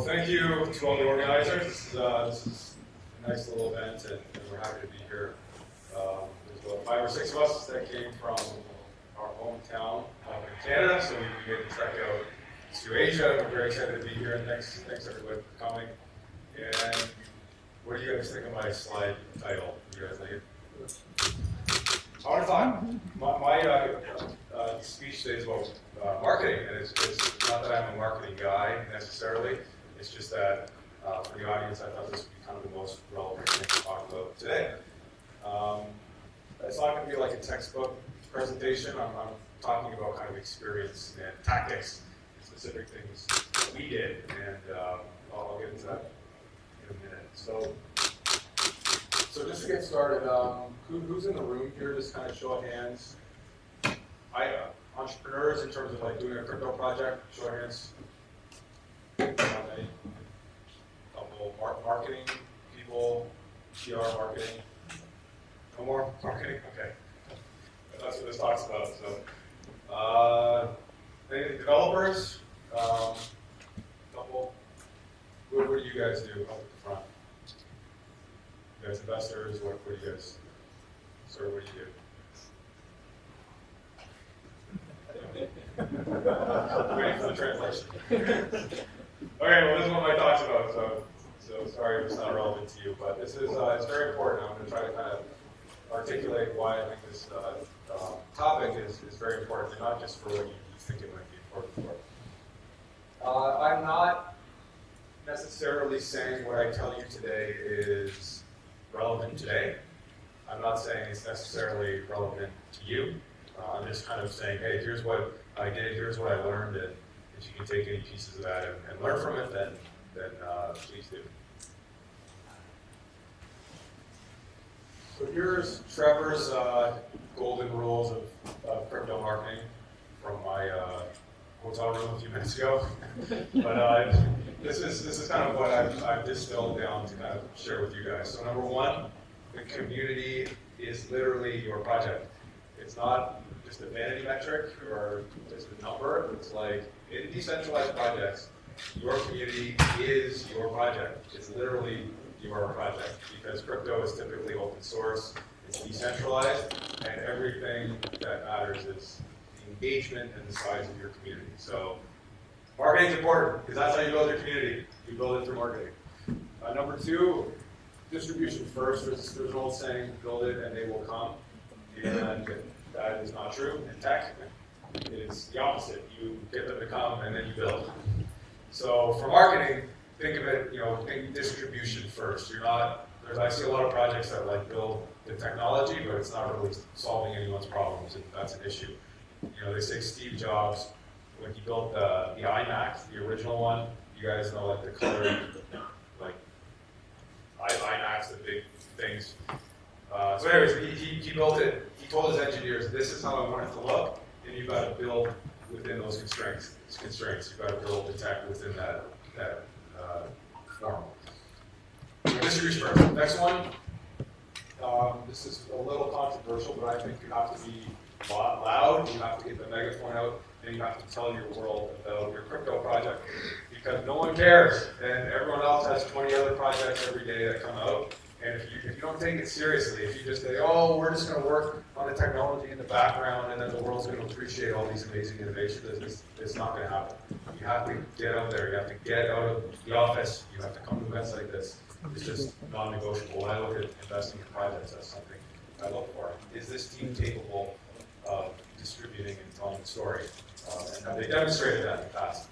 thank you to all the organizers. This is a nice little event, and we're happy to be here. There's about 5 or 6 of us that came from our hometown in Canada, so we made the trek out to Asia. We're very excited to be here, and thanks everybody for coming. And what do you guys think of my slide title? Do you guys like it? I want to talk. My speech today is about marketing, and it's not that I'm a marketing guy necessarily. It's just that for the audience, I thought this would be kind of the most relevant thing to talk about today. It's not going to be like a textbook presentation. I'm talking about kind of experience and tactics, specific things that we did, and I'll get into that in a minute. So just to get started, who's in the room here? Just kind of show of hands. Entrepreneurs in terms of like doing a crypto project, show of hands. Couple marketing people, PR marketing. No more marketing? Okay. That's what this talks about. So, any developers? Couple. What do you guys do up at the front? You guys investors? What do you guys? Sir, what do you do? Waiting for the translation. Okay, well, this is what my talk's about, so sorry if it's not relevant to you, but this is it's very important. I'm going to try to kind of articulate why I think this topic is very important, and not just for what you think it might be important for. I'm not necessarily saying what I tell you today is relevant today. I'm not saying it's necessarily relevant to you. I'm just kind of saying, hey, here's what I did, here's what I learned, and if you can take any pieces of that and learn from it, then please do. So here's Trevor's golden rules of crypto marketing from my hotel room a few minutes ago. But this is kind of what I've distilled down to kind of share with you guys. So number one, the community is literally your project. It's not just a vanity metric or just a number. It's like in decentralized projects, your community is your project. It's literally your project because crypto is typically open source, it's decentralized, and everything that matters is the engagement and the size of your community. So marketing is important because that's how you build your community. You build it through marketing. Number two, distribution first. There's an old saying, build it and they will come. And that is not true in tech. It is the opposite. You get them to come and then you build. So for marketing, think of it, think distribution first. I see a lot of projects that like build the technology, but it's not really solving anyone's problems, and that's an issue. They say Steve Jobs, when he built the iMac, the original one, you guys know like the color, like iMacs, the big things. So anyways, he built it. He told his engineers, this is how I want it to look, and you've got to build within those constraints. You've got to build the tech within that form. Distribution first. Next one. This is a little controversial, but I think you have to be loud, you have to get the megaphone out, and you have to tell your world about your crypto project. Because no one cares, and everyone else has 20 other projects every day that come out. And if you don't take it seriously, if you just say, oh, we're just going to work on the technology in the background and then the world's going to appreciate all these amazing innovations, it's not going to happen. You have to get out there. You have to get out of the office. You have to come to events like this. It's just non-negotiable. When I look at investing in projects, that's something I look for. Is this team capable of distributing and telling the story? And have they demonstrated that in the past?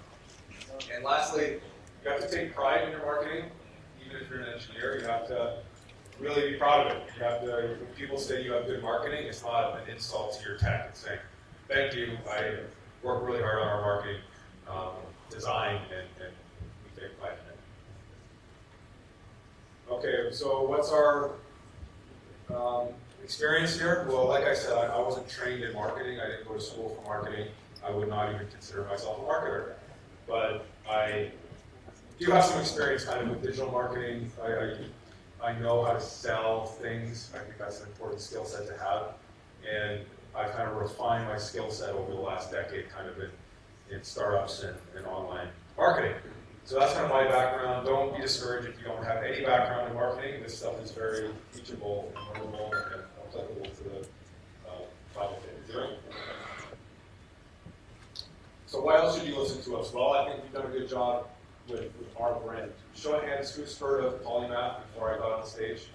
And lastly, you have to take pride in your marketing. Even if you're an engineer, you have to really be proud of it. You have to, when people say you have good marketing, it's not an insult to your tech. It's saying, thank you, I work really hard on our marketing design, and we take pride in it. Okay, so what's our experience here? Well, like I said, I wasn't trained in marketing. I didn't go to school for marketing. I would not even consider myself a marketer. But I do have some experience kind of with digital marketing. I know how to sell things. I think that's an important skill set to have. And I've kind of refined my skill set over the last decade kind of in startups and online marketing. So that's kind of my background. Don't be discouraged if you don't have any background in marketing. This stuff is very teachable and learnable and applicable to the project that you're doing. So why else should you listen to us? Well, I think we've done a good job with our brand. Show of hands, who's heard of Polymath before I got on the stage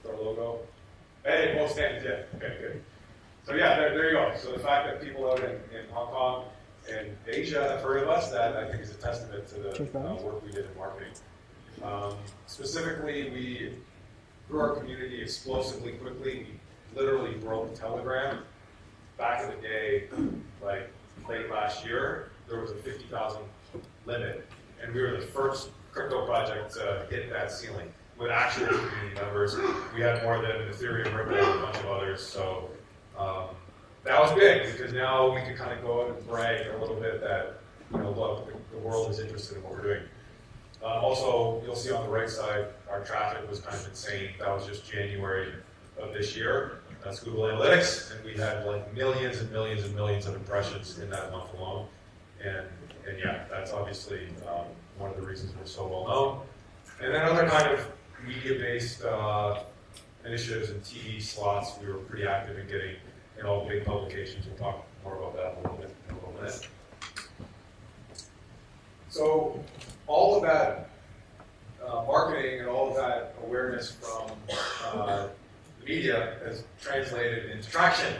with our logo? Hey, most hands, yeah. Okay, good. So yeah, there you go. So the fact that people out in Hong Kong and Asia have heard of us, that I think is a testament to the work we did in marketing. Specifically, we grew our community explosively quickly. We literally broke Telegram. Back in the day, like late last year, there was a 50,000 limit, and we were the first crypto project to hit that ceiling with actual community members. We had more than Ethereum, Ripple, and a bunch of others. So that was big because now we can kind of go out and brag a little bit that, look, the world is interested in what we're doing. Also, you'll see on the right side, our traffic was kind of insane. That was just January of this year. That's Google Analytics, and we had like millions and millions and millions of impressions in that month alone. And yeah, that's obviously one of the reasons we're so well known. And then other kind of media-based initiatives and TV slots, we were pretty active in getting in all the big publications. We'll talk more about that in a little minute. So all of that marketing and all of that awareness from the media has translated into traction.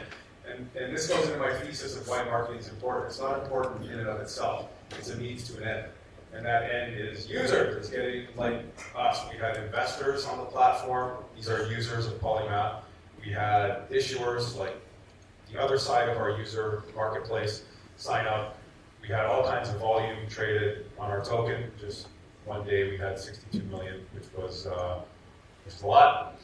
And this goes into my thesis of why marketing is important. It's not important in and of itself. It's a means to an end. And that end is users. It's getting like us. We had investors on the platform. These are users of Polymath. We had issuers, like the other side of our user marketplace, sign up. We had all kinds of volume traded on our token. Just one day we had 62 million, which was just a lot.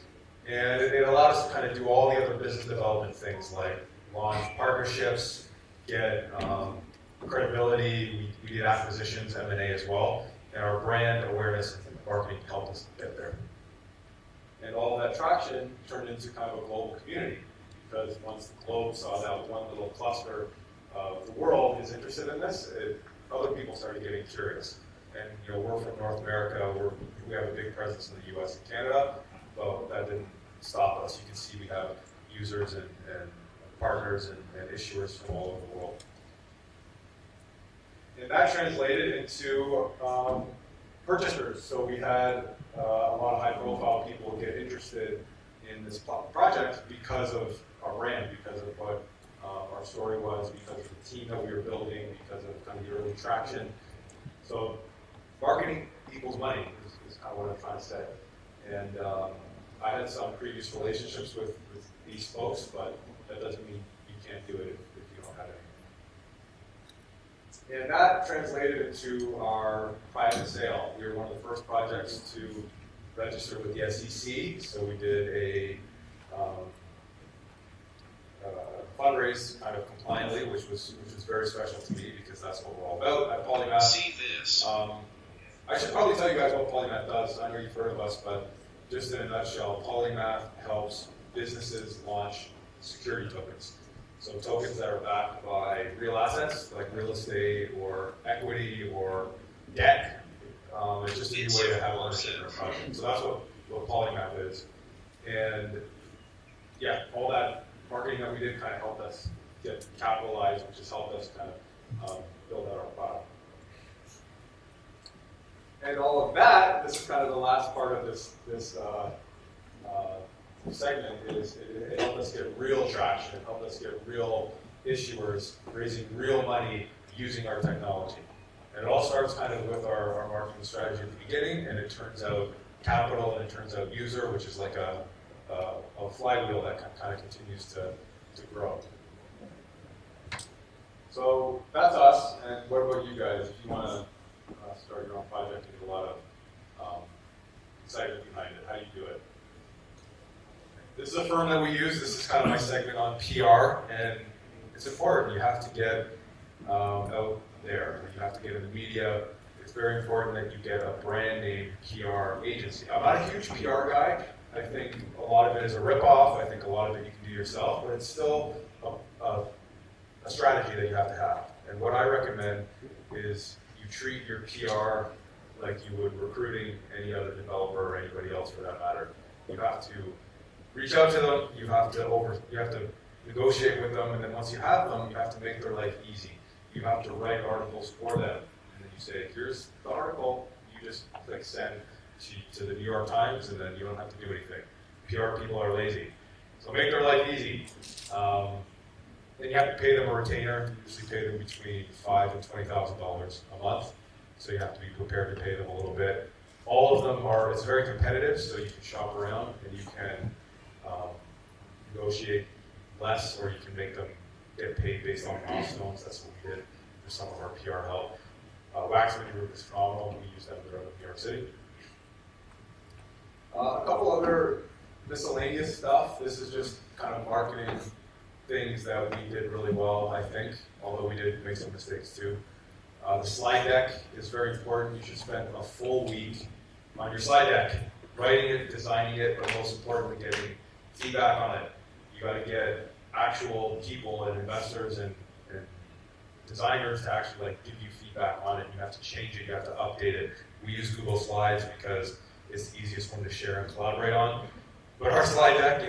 And it allowed us to kind of do all the other business development things like launch partnerships, get credibility. We did acquisitions, M&A as well. And our brand awareness and marketing helped us get there. And all that traction turned into kind of a global community, because once the globe saw that one little cluster of the world is interested in this, other people started getting curious. And we're from North America. We have a big presence in the U.S. and Canada, but that didn't stop us. You can see we have users and partners and issuers from all over the world. And that translated into purchasers. So we had a lot of high-profile people get interested in this project because of our brand, because of what our story was, because of the team that we were building, because of kind of the early traction. So marketing equals money is kind of what I'm trying to say. And I had some previous relationships with these folks, but that doesn't mean you can't do it if you don't have any. And that translated into our private sale. We were one of the first projects to register with the SEC, so we did a fundraise kind of compliantly, which was very special to me because that's what we're all about at Polymath. See this. I should probably tell you guys what Polymath does. I know you've heard of us, but just in a nutshell, Polymath helps businesses launch security tokens. So tokens that are backed by real assets, like real estate or equity or debt. It's just a new way to have ownership in a project. So that's what Polymath is. And yeah, all that marketing that we did kind of helped us get capitalized, which has helped us kind of build out our product. And all of that, this is kind of the last part of this segment, is it helped us get real traction, it helped us get real issuers, raising real money using our technology. And it all starts kind of with our marketing strategy at the beginning, and it turns out capital, and it turns out user, which is like a flywheel that kind of continues to grow. So that's us, and what about you guys? If you want to start your own project, there's a lot of excitement behind it. How do you do it? This is a firm that we use. This is kind of my segment on PR, and it's important. You have to get out there. You have to get in the media. It's very important that you get a brand name PR agency. I'm not a huge PR guy. I think a lot of it is a ripoff. I think a lot of it you can do yourself, but it's still a strategy that you have to have. And what I recommend is you treat your PR like you would recruiting any other developer or anybody else for that matter. You have to reach out to them, you have to negotiate with them, and then once you have them, you have to make their life easy. You have to write articles for them. And then you say, here's the article, you just click send to the New York Times, and then you don't have to do anything. PR people are lazy. So make their life easy. Then you have to pay them a retainer. You usually pay them between $5,000 and $20,000 a month. So you have to be prepared to pay them a little bit. All of them it's very competitive, so you can shop around and you can negotiate less, or you can make them get paid based on milestones. That's what we did for some of our PR help. Waxman Group is phenomenal. We use them throughout New York City. A couple other miscellaneous stuff. This is just kind of marketing things that we did really well, I think, although we did make some mistakes too. The slide deck is very important. You should spend a full week on your slide deck, writing it, designing it, but most importantly, getting feedback on it. You got to get actual people and investors and designers to actually give you feedback on it. You have to change it. You have to update it. We use Google Slides because it's the easiest one to share and collaborate on. But our slide deck,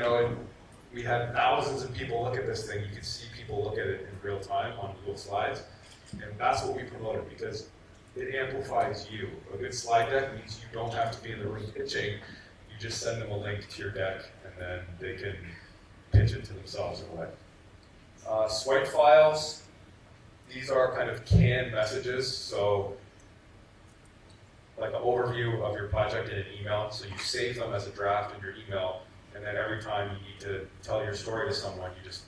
we had thousands of people look at this thing. You could see people look at it in real time on Google Slides. And that's what we promoted because it amplifies you. A good slide deck means you don't have to be in the room pitching. You just send them a link to your deck, and then they can pitch it to themselves in a way. Swipe files, these are kind of canned messages. So like an overview of your project in an email. So you save them as a draft in your email, and then every time you need to tell your story to someone, you just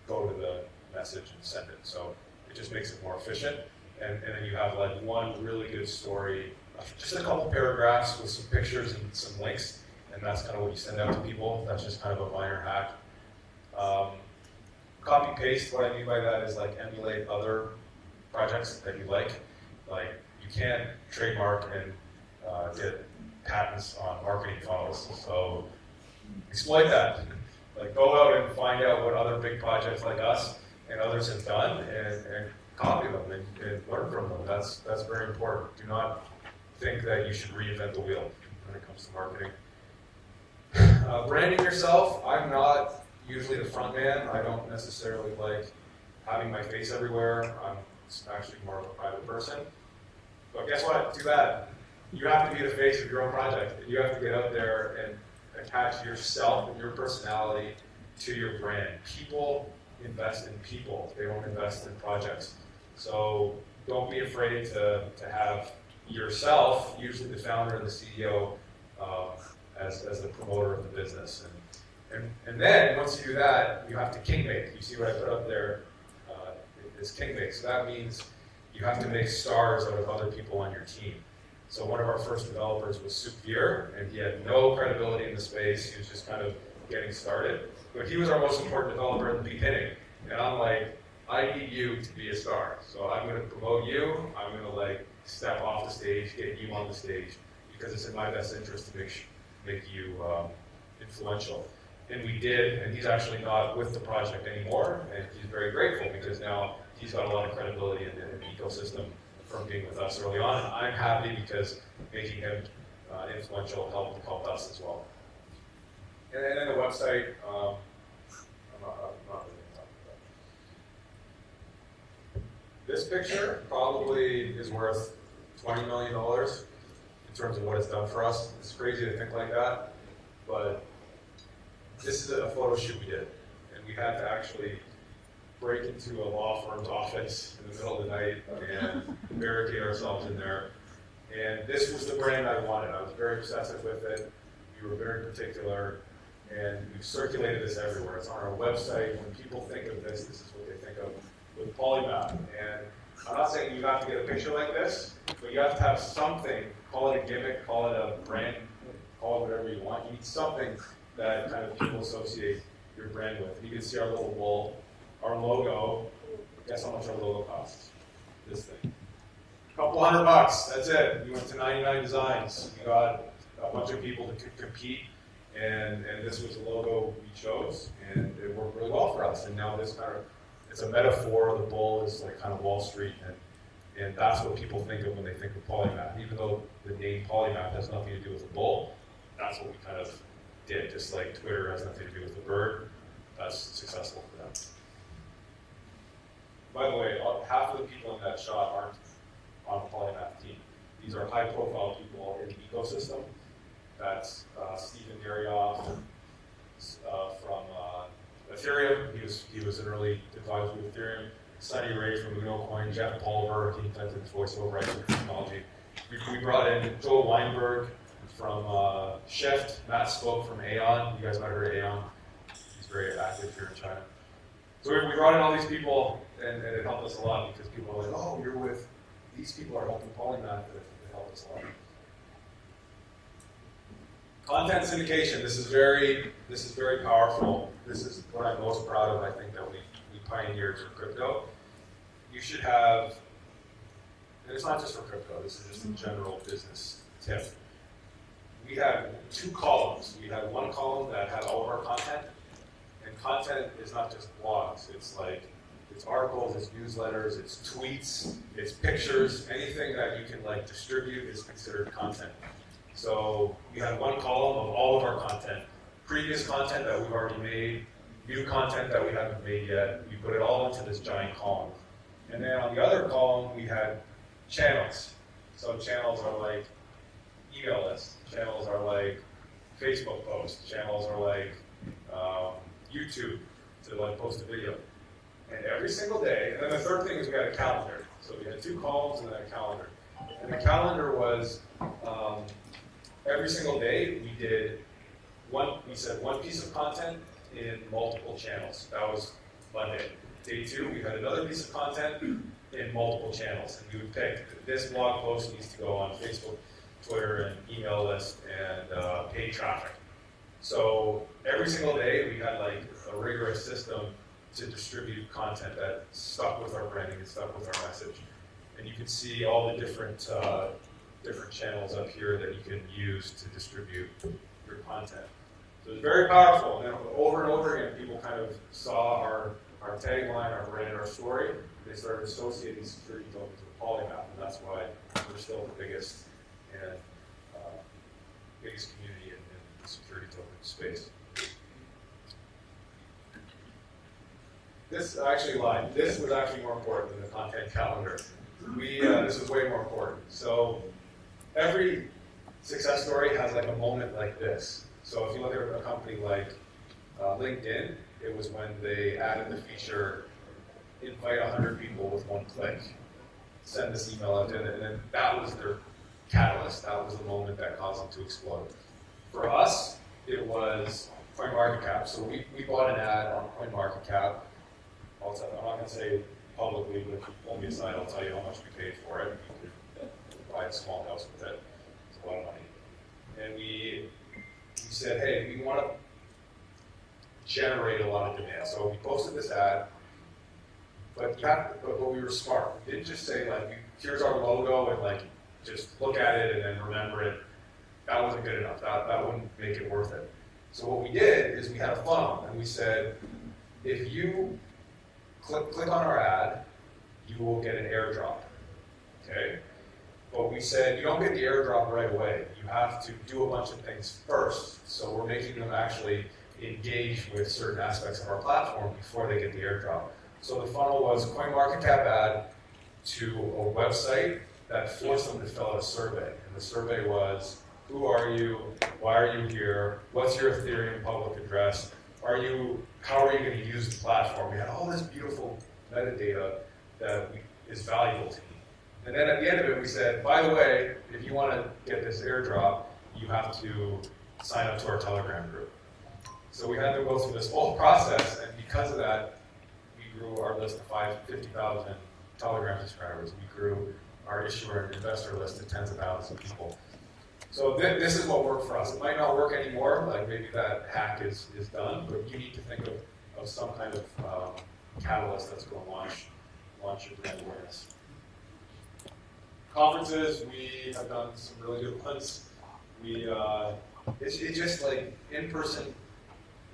go to the message and send it. So it just makes it more efficient. And then you have one really good story, just a couple paragraphs with some pictures and some links, and that's kind of what you send out to people. That's just kind of a minor hack. Copy paste, what I mean by that is emulate other projects that you like. You can't trademark and get patents on marketing funnels. So exploit that. Go out and find out what other big projects like us and others have done and copy them and learn from them. That's very important. Do not think that you should reinvent the wheel when it comes to marketing. Branding yourself, I'm not usually the front man. I don't necessarily like having my face everywhere. I'm actually more of a private person. But guess what? Too bad. You have to be the face of your own project. You have to get out there and attach yourself and your personality to your brand. People invest in people. They don't invest in projects. So don't be afraid to have yourself, usually the founder and the CEO, as the promoter of the business. And then once you do that, you have to kingmake. You see what I put up there? It's kingmake. So that means you have to make stars out of other people on your team. So one of our first developers was Supir, and he had no credibility in the space. He was just kind of getting started. But he was our most important developer at the beginning. And I'm like, I need you to be a star. So I'm going to promote you. I'm going to step off the stage, get you on the stage, because it's in my best interest to make you influential. And we did, and he's actually not with the project anymore, and he's very grateful because now he's got a lot of credibility in the ecosystem from being with us early on. And I'm happy because making him influential helped us as well. And then the website, I'm not really talking about. This picture probably is worth $20 million in terms of what it's done for us. It's crazy to think like that, but this is a photo shoot we did, and we had to actually break into a law firm's office in the middle of the night and barricade ourselves in there. And this was the brand I wanted. I was very obsessive with it. We were very particular, and we've circulated this everywhere. It's on our website. When people think of this, this is what they think of with Polymath. And I'm not saying you have to get a picture like this, but you have to have something. Call it a gimmick, call it a brand, call it whatever you want. You need something that kind of people associate your brand with. You can see our little bull, our logo. Guess how much our logo costs? This thing. A couple $100, that's it. You went to 99 Designs. You got a bunch of people that could compete, and this was the logo we chose, and it worked really well for us. And now this it's a metaphor. The bull is kind of Wall Street, and And that's what people think of when they think of polymath. Even though the name polymath has nothing to do with a bull, that's what we kind of did. Just like Twitter has nothing to do with a bird, that's successful for them. By the way, half of the people in that shot aren't on the polymath team. These are high-profile people in the ecosystem. That's Stephen Darioff from Ethereum. He was an early advisor with Ethereum. Sunny Ray from UnoCoin, Jeff Pulver, he invented voiceover writing technology. We brought in Joel Weinberg from Shift, Matt Spoke from Aeon. You guys might have heard of Aeon. He's very active here in China. So we brought in all these people, and it helped us a lot because people are like, oh, you're with, these people are helping Polymath, it helped us a lot. Content syndication, this is very powerful. This is what I'm most proud of, I think, that we pioneered for crypto. You should have, and it's not just for crypto, this is just a general business tip. We had 2 columns. We had one column that had all of our content, and content is not just blogs. It's like, it's articles, it's newsletters, it's tweets, it's pictures, anything that you can like distribute is considered content. So we had one column of all of our content, previous content that we've already made, new content that we haven't made yet. We put it all into this giant column. And then on the other column, we had channels. So channels are like email lists. Channels are like Facebook posts. Channels are like YouTube to like post a video. And every single day, and then the third thing is we had a calendar. So we had 2 columns and then a calendar. And the calendar was every single day we said one piece of content in multiple channels. That was Monday. Day 2, we had another piece of content in multiple channels. And we would pick, this blog post needs to go on Facebook, Twitter, and email list, and paid traffic. So every single day, we had like a rigorous system to distribute content that stuck with our branding and stuck with our message. And you can see all the different channels up here that you can use to distribute your content. So it's very powerful. And over and over again, people kind of saw our tagline, our brand, our story. They started associating security tokens with Polymath, and that's why we're still the biggest and biggest community in the security token space. This actually lied. This was actually more important than the content calendar. This was way more important. So every success story has like a moment like this. So if you look at a company like LinkedIn, it was when they added the feature, invite 100 people with 1 click, send this email out to them, and then that was their catalyst. That was the moment that caused them to explode. For us, it was CoinMarketCap. So we bought an ad on CoinMarketCap. I'm not going to say publicly, but if you pull me aside, I'll tell you how much we paid for it. You could buy a small house with it. It's a lot of money. And we said, hey, we want to generate a lot of demand. So we posted this ad, but we were smart. We didn't just say, like, here's our logo, and like, just look at it and then remember it. That wasn't good enough. That wouldn't make it worth it. So what we did is we had a funnel, and we said, if you click on our ad, you will get an airdrop, okay? But we said, you don't get the airdrop right away. You have to do a bunch of things first. So we're making them actually engage with certain aspects of our platform before they get the airdrop. So the funnel was CoinMarketCap ad to a website that forced them to fill out a survey. And the survey was, who are you? Why are you here? What's your Ethereum public address? How are you going to use the platform? We had all this beautiful metadata that is valuable to you. And then at the end of it, we said, by the way, if you want to get this airdrop, you have to sign up to our Telegram group. So we had to go through this whole process, and because of that, we grew our list to 50,000 Telegram subscribers. We grew our issuer and investor list to tens of thousands of people. So this is what worked for us. It might not work anymore, like maybe that hack is done, but you need to think of some kind of catalyst that's going to launch your brand awareness. Conferences, we have done some really good ones. It's just like in-person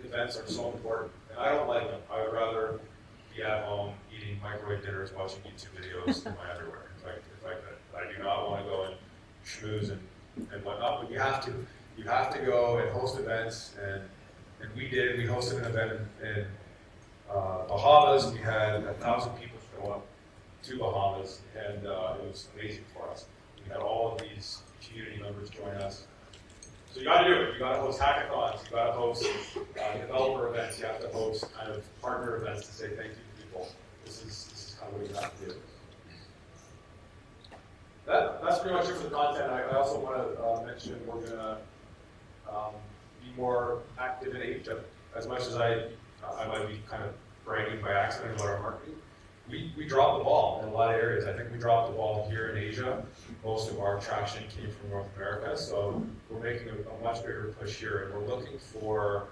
events are so important, and I don't like them. I would rather be at home eating microwave dinners, watching YouTube videos in my underwear. If I could. I do not want to go and schmooze and whatnot, but you have to. You have to go and host events, and we did. We hosted an event in Bahamas. We had 1,000 people show up to Bahamas, and it was amazing for us. We had all of these community members join us. So you got to do it. You got to host hackathons. You got to host developer events. You have to host kind of partner events to say thank you to people. This is kind of what you have to do. That's pretty much it for the content. I also want to mention we're going to be more active in Asia. As much as I might be kind of bragging by accident about our marketing, we dropped the ball in a lot of areas. I think we dropped the ball here in Asia. Most of our traction came from North America, so we're making a much bigger push here, and we're looking for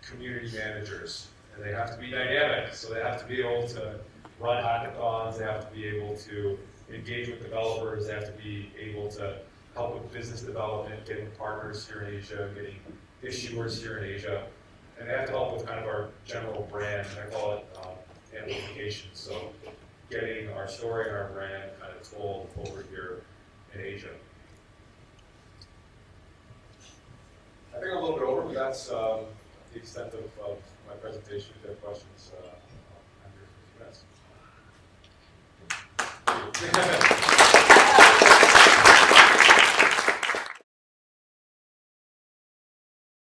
community managers, and they have to be dynamic, so they have to be able to run hackathons, they have to be able to engage with developers, they have to be able to help with business development, getting partners here in Asia, getting issuers here in Asia, and they have to help with kind of our general brand, I call it amplification, so getting our story and our brand kind of told over here in Asia. I think I'm a little bit over, but that's the extent of my presentation. If you have questions.